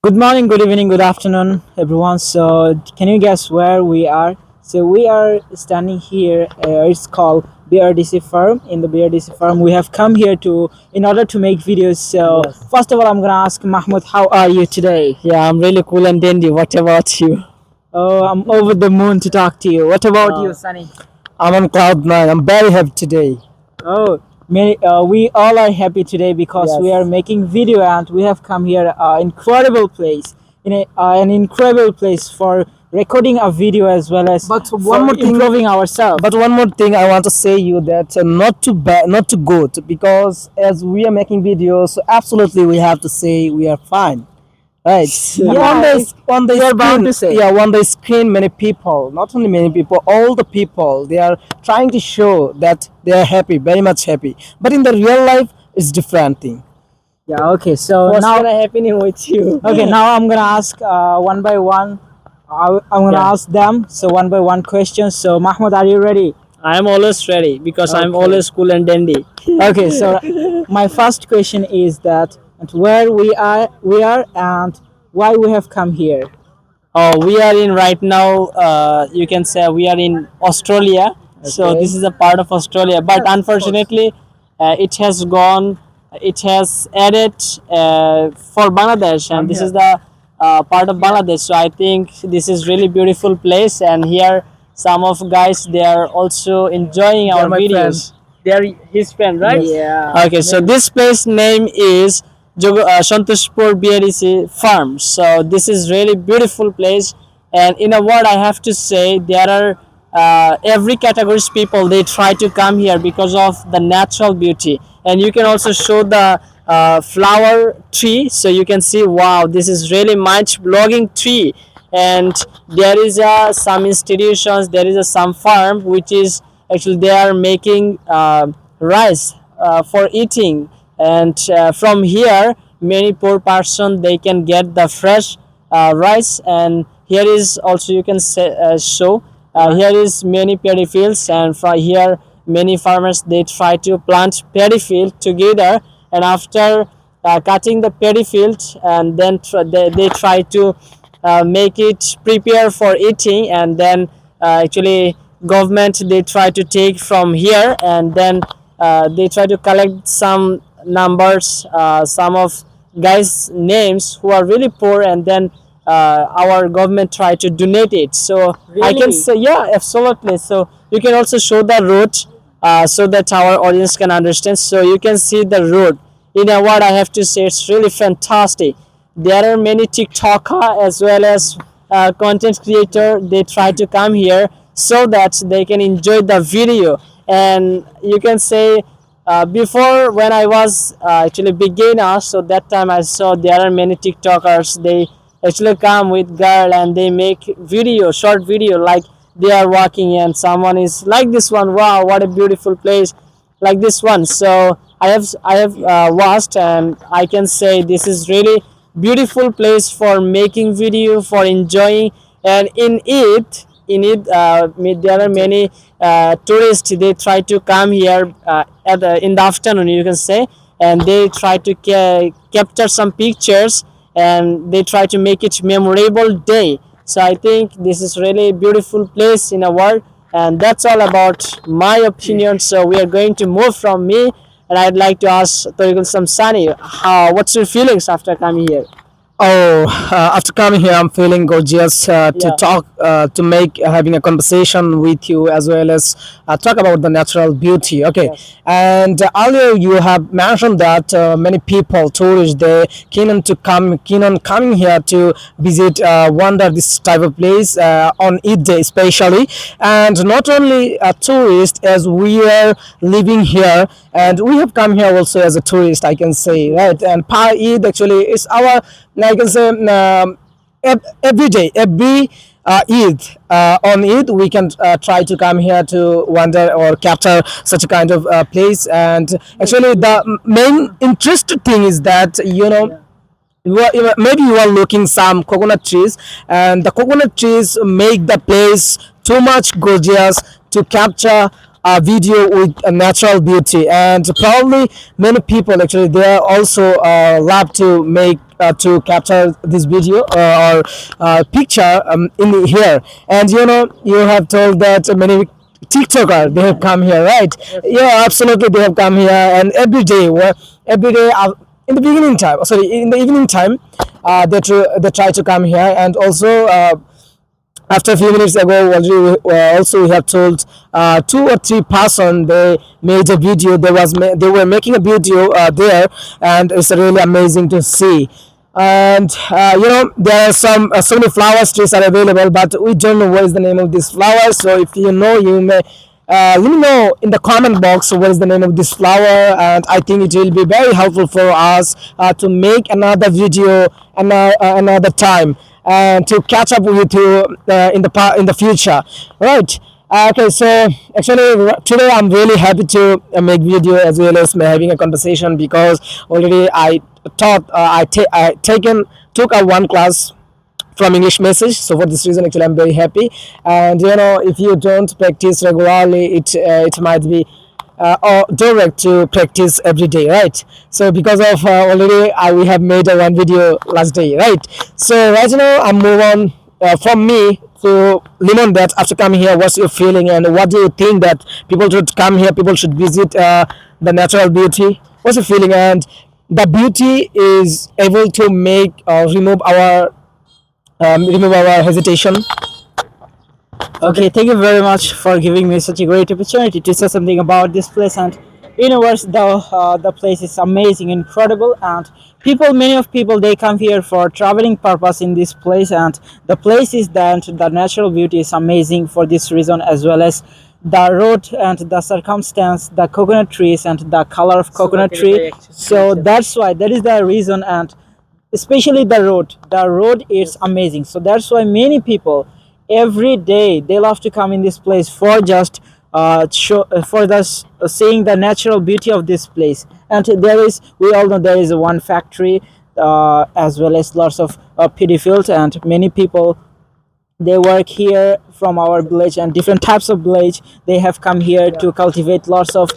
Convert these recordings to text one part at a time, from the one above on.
Good morning, good evening, good afternoon, everyone. So, can you guess where we are? So, we are standing here. It's called BRDC Farm. In the BRDC Farm, we have come here in order to make videos. So, Yes. first of all, I'm gonna ask Mahmoud, how are you today? Yeah, I'm really cool and dandy. What about you? Oh, I'm over the moon to talk to you. What about you, Sunny? I'm on cloud nine. I'm very happy today. Oh, we all are happy today because we are Yes. making video and we have come here incredible place an incredible place for recording a video as well as But for one more thing. improving ourselves. But one more thing, I want to say you that not too bad, not too good, because as we are making videos, so absolutely we have to say we are fine, right? Yeah, On the you are bound screen, to say. yeah, on the screen, many people, not only many people, all the people, they are trying to show that they are happy, very much happy. But in the real life, it's different thing. Yeah, okay, so What's now gonna happen with you? okay, now I'm gonna ask one by one. I'm gonna Yeah. ask them so one by one questions. So Mahmoud, are you ready? I am always ready because I'm Okay. always cool and dandy. Okay, so my first question is that and where we are and why we have come here. Oh, we are in right now. You can say we are in Australia. So Okay. this is a part of Australia, but unfortunately, it has gone. It has added for Bangladesh, and this is the part of Bangladesh. So I think this is really beautiful place, and here some of guys they are also enjoying our my videos. They are his friend, right? Yeah. Okay, so this place name is Santoshpur BRDC Farm. So this is really beautiful place, and in a word, I have to say there are every categories people they try to come here because of the natural beauty, and you can also show the flower tree, so you can see wow, this is really much blogging tree, and there is some institutions, there is some farm which is actually they are making rice for eating, and from here many poor person they can get the fresh rice, and here is also you can say, show here is many paddy fields, and from here many farmers they try to plant paddy field together, and after cutting the paddy field and then they try to make it prepare for eating, and then actually government they try to take from here, and then they try to collect some numbers, some of guys names who are really poor, and then our government try to donate it. So I can Really? say yeah, absolutely. So you can also show the road so that our audience can understand. So you can see the road. In a word, I have to say it's really fantastic. There are many TikToker as well as content creator. They try to come here so that they can enjoy the video. And you can say before when I was actually beginner, so that time I saw there are many TikTokers. They actually come with girl and they make video, short video, like they are walking and someone is like this one. Wow, what a beautiful place, like this one. So I have watched, and I can say this is really beautiful place for making video, for enjoying, and there are many tourists they try to come here in the afternoon you can say, and they try to capture some pictures, and they try to make it memorable day. So I think this is really beautiful place in the world, and that's all about my opinion. So we are going to move from me, and I'd like to ask Tarikul Samsani, how what's your feelings after coming here? Oh, after coming here, I'm feeling gorgeous to Yeah. talk, to make having a conversation with you as well as talk about the natural beauty. Okay, and earlier you have mentioned that many people, tourists, they keen on coming here to visit, wonder this type of place on Eid day especially, and not only a tourist as we are living here, and we have come here also as a tourist, I can say, right? And Pa Eid actually is our, I can say, every day, every Eid, on Eid, we can try to come here to wander or capture such a kind of place. And actually, the main interesting thing is that, you know, maybe you are looking some coconut trees, and the coconut trees make the place too much gorgeous to capture a video with a natural beauty, and probably many people actually they are also love to make to capture this video or picture in here. And you have told that many TikToker they have come here, right? Yeah, absolutely, they have come here, and every day, every day in the beginning time, sorry, in the evening time, they try to come here, and also. After a few minutes ago, already, also we have told 2 or 3 person they made a video. They were making a video there, and it's really amazing to see. And there are so many flowers trees are available, but we don't know what is the name of these flowers. So if you know, you may let me know in the comment box what is the name of this flower, and I think it will be very helpful for us to make another video another time and to catch up with you in the future, right? Okay, so actually today I'm really happy to make video as well as having a conversation, because already I taught took a one class from English message. So for this reason, actually, I'm very happy. And if you don't practice regularly, it might be or direct to practice every day, right? So because of already we have made a one video last day, right? So right now I'm move on from me to Limon. That after coming here, what's your feeling, and what do you think that people should come here? People should visit the natural beauty. What's your feeling? And the beauty is able to make remove our hesitation. Okay, thank you very much for giving me such a great opportunity to say something about this place. And the place is amazing, incredible, and many of people, they come here for traveling purpose in this place. And the place is that the natural beauty is amazing for this reason, as well as the road and the circumstance, the coconut trees and the color of coconut tree. So that is the reason. And especially the road is amazing. So that's why many people every day they love to come in this place for just seeing the natural beauty of this place. And we all know there is one factory, as well as lots of pity fields, and many people, they work here from our village, and different types of village, they have come here to cultivate lots of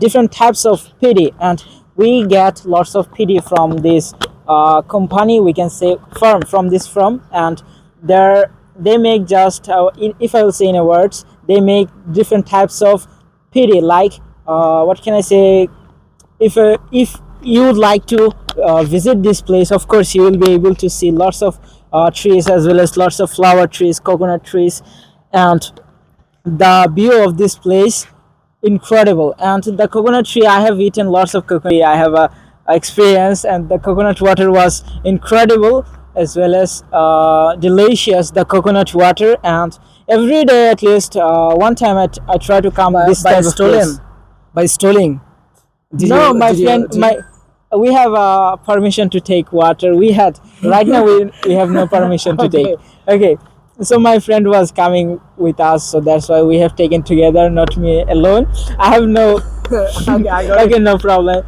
different types of pity. And we get lots of pity from this company, we can say firm, from this firm. And they make just if I will say in a words, they make different types of pity, like what can I say, if you would like to visit this place, of course you will be able to see lots of trees, as well as lots of flower trees, coconut trees. And the view of this place, incredible. And the coconut tree, I have eaten lots of coconut tree, I have a experience, and the coconut water was incredible, as well as delicious, the coconut water. And every day at least one time I try to come this By type of place. stealing. No, my friend, we have permission to take water. We had right now we have no permission to Okay. take. Okay, so my friend was coming with us, so that's why we have taken together, not me alone. I have no. Okay, I got it. Okay, no problem.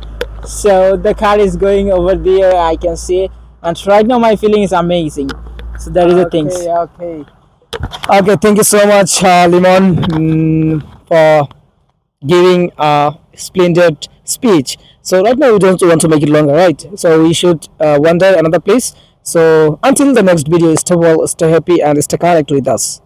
So the car is going over there, I can see, and right now my feeling is amazing. So that is the things. Okay, thank you so much, Limon, for giving a splendid speech. So right now we don't want to make it longer, right? So we should wander another place. So until the next video, stay well, stay happy, and stay connected with us.